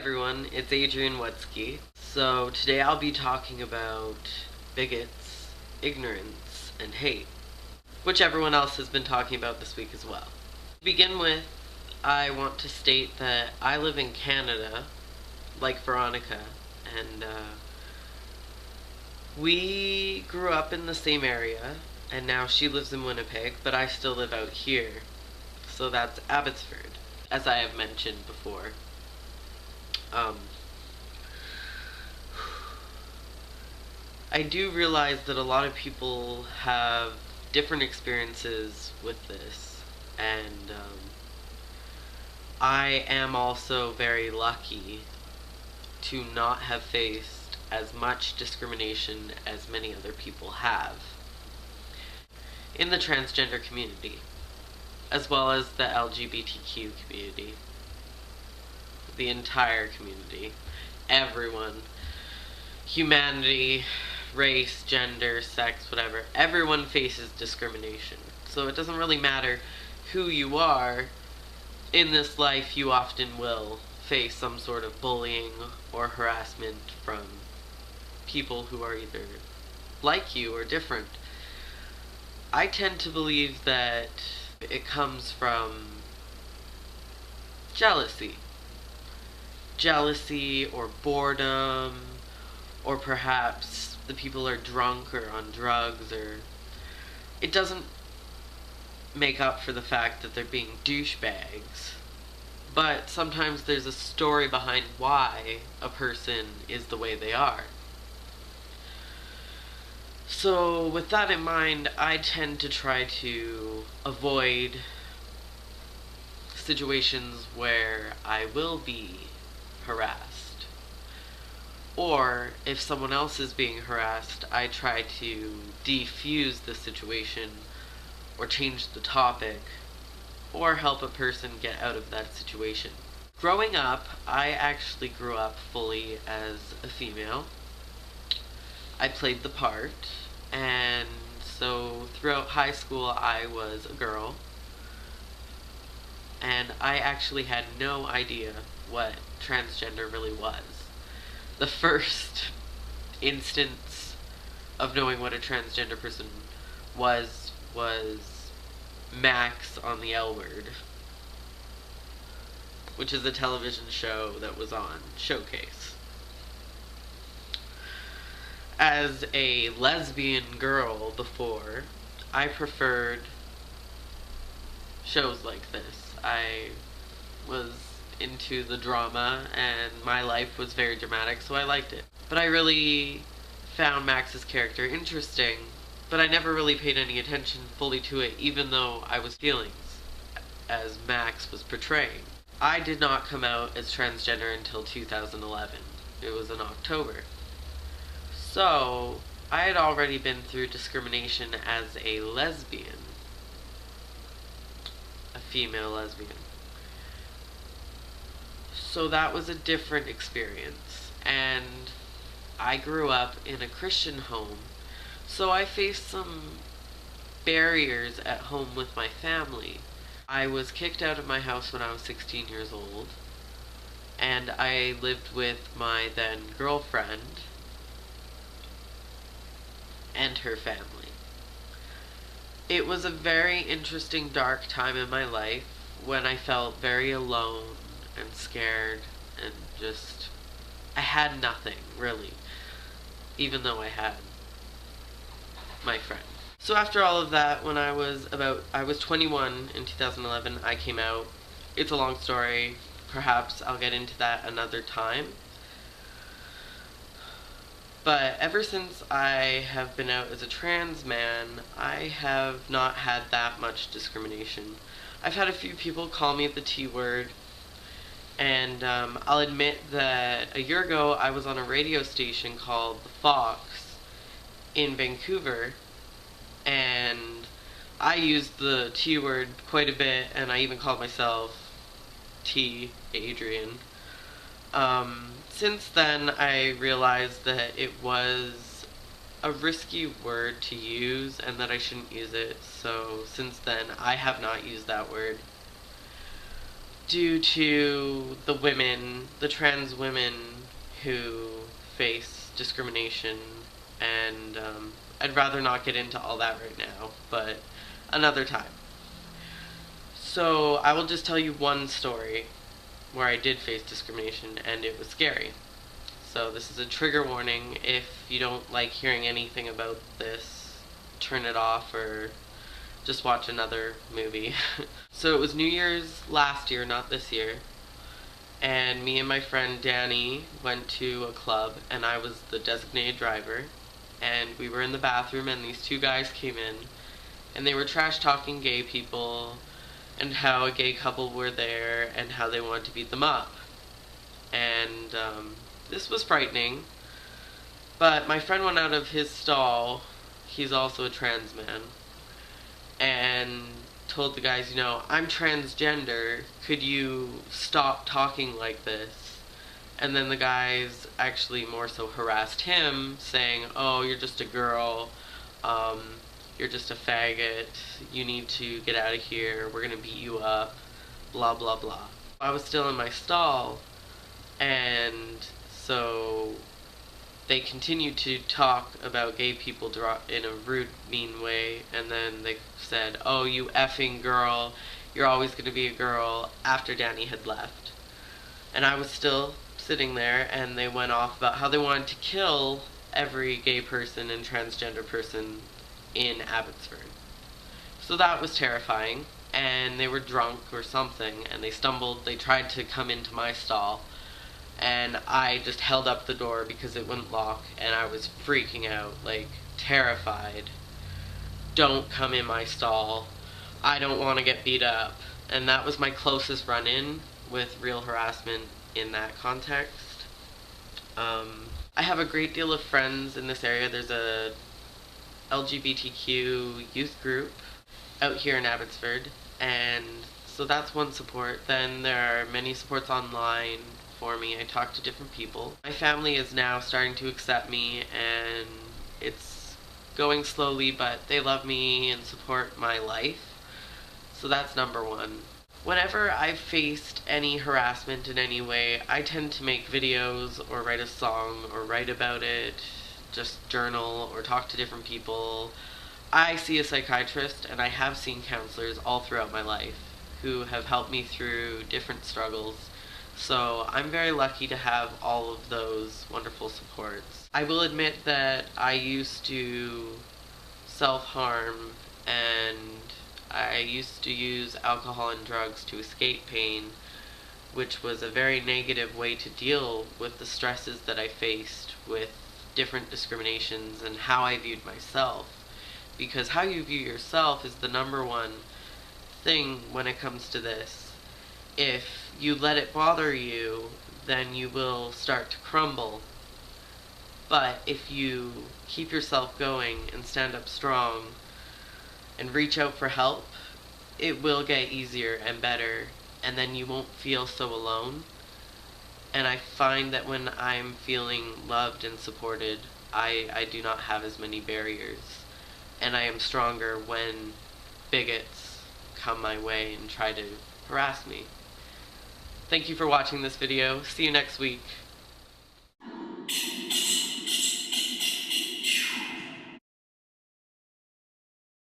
everyone, it's Adrian Wutzke. So today I'll be talking about bigots, ignorance, and hate, which everyone else has been talking about this week as well. To begin with, I want to state that I live in Canada, like Veronica, and we grew up in the same area, and now she lives in Winnipeg, but I still live out here. So that's Abbotsford, as I have mentioned before. I do realize that a lot of people have different experiences with this, and I am also very lucky to not have faced as much discrimination as many other people have in the transgender community, as well as the LGBTQ community. The entire community, everyone, humanity, race, gender, sex, whatever, everyone faces discrimination. So it doesn't really matter who you are, in this life you often will face some sort of bullying or harassment from people who are either like you or different. I tend to believe that it comes from jealousy or boredom, or perhaps the people are drunk or on drugs, or it doesn't make up for the fact that they're being douchebags. But sometimes there's a story behind why a person is the way they are. So with that in mind, I tend to try to avoid situations where I will be harassed. Or if someone else is being harassed, I try to defuse the situation or change the topic or help a person get out of that situation. Growing up, I actually grew up fully as a female. I played the part, and so throughout high school I was a girl, and I actually had no idea what transgender really was. The first instance of knowing what a transgender person was Max on the L Word, which is a television show that was on Showcase. As a lesbian girl before, I preferred shows like this. I was into the drama, and my life was very dramatic, so I liked it. But I really found Max's character interesting, but I never really paid any attention fully to it, even though I was feelings, as Max was portraying. I did not come out as transgender until 2011. It was in October. So, I had already been through discrimination as a lesbian. A female lesbian. So that was a different experience, and I grew up in a Christian home, so I faced some barriers at home with my family. I was kicked out of my house when I was 16 years old, and I lived with my then girlfriend and her family. It was a very interesting, dark time in my life when I felt very alone and scared, and just, I had nothing, really, even though I had my friend. So after all of that, when I was 21 in 2011, I came out. It's a long story, perhaps I'll get into that another time. But ever since I have been out as a trans man, I have not had that much discrimination. I've had a few people call me the T word, and I'll admit that a year ago I was on a radio station called The Fox in Vancouver, and I used the T word quite a bit, and I even called myself T. Adrian. Since then I realized that it was a risky word to use and that I shouldn't use it, so since then I have not used that word. due to the trans women who face discrimination, and I'd rather not get into all that right now, but another time. So I will just tell you one story where I did face discrimination, and it was scary. So this is a trigger warning. If you don't like hearing anything about this, turn it off or just watch another movie. So it was New Year's last year, not this year, and me and my friend Danny went to a club, and I was the designated driver, and we were in the bathroom, and these two guys came in, and they were trash talking gay people, and how a gay couple were there, and how they wanted to beat them up. And this was frightening, but my friend went out of his stall, he's also a trans man, and told the guys, I'm transgender, could you stop talking like this? And then the guys actually more so harassed him, saying, oh, you're just a girl, you're just a faggot, you need to get out of here, we're gonna beat you up, blah blah blah. I was still in my stall, and so they continued to talk about gay people in a rude, mean way, and then they said, oh, you effing girl, you're always going to be a girl, after Danny had left. And I was still sitting there, and they went off about how they wanted to kill every gay person and transgender person in Abbotsford. So that was terrifying, and they were drunk or something, and they tried to come into my stall, and I just held up the door because it wouldn't lock, and I was freaking out, like, terrified. Don't come in my stall. I don't want to get beat up. And that was my closest run-in with real harassment in that context. I have a great deal of friends in this area. There's a LGBTQ youth group out here in Abbotsford, and so that's one support. Then there are many supports online for me. I talk to different people. My family is now starting to accept me, and it's going slowly, but they love me and support my life. So that's number one. Whenever I've faced any harassment in any way, I tend to make videos or write a song or write about it, just journal or talk to different people. I see a psychiatrist, and I have seen counselors all throughout my life who have helped me through different struggles. So I'm very lucky to have all of those wonderful supports. I will admit that I used to self-harm, and I used to use alcohol and drugs to escape pain, which was a very negative way to deal with the stresses that I faced with different discriminations and how I viewed myself. Because how you view yourself is the number one thing when it comes to this. If you let it bother you, then you will start to crumble. But if you keep yourself going and stand up strong and reach out for help, it will get easier and better, and then you won't feel so alone. And I find that when I'm feeling loved and supported, I do not have as many barriers, and I am stronger when bigots come my way and try to harass me. Thank you for watching this video. See you next week.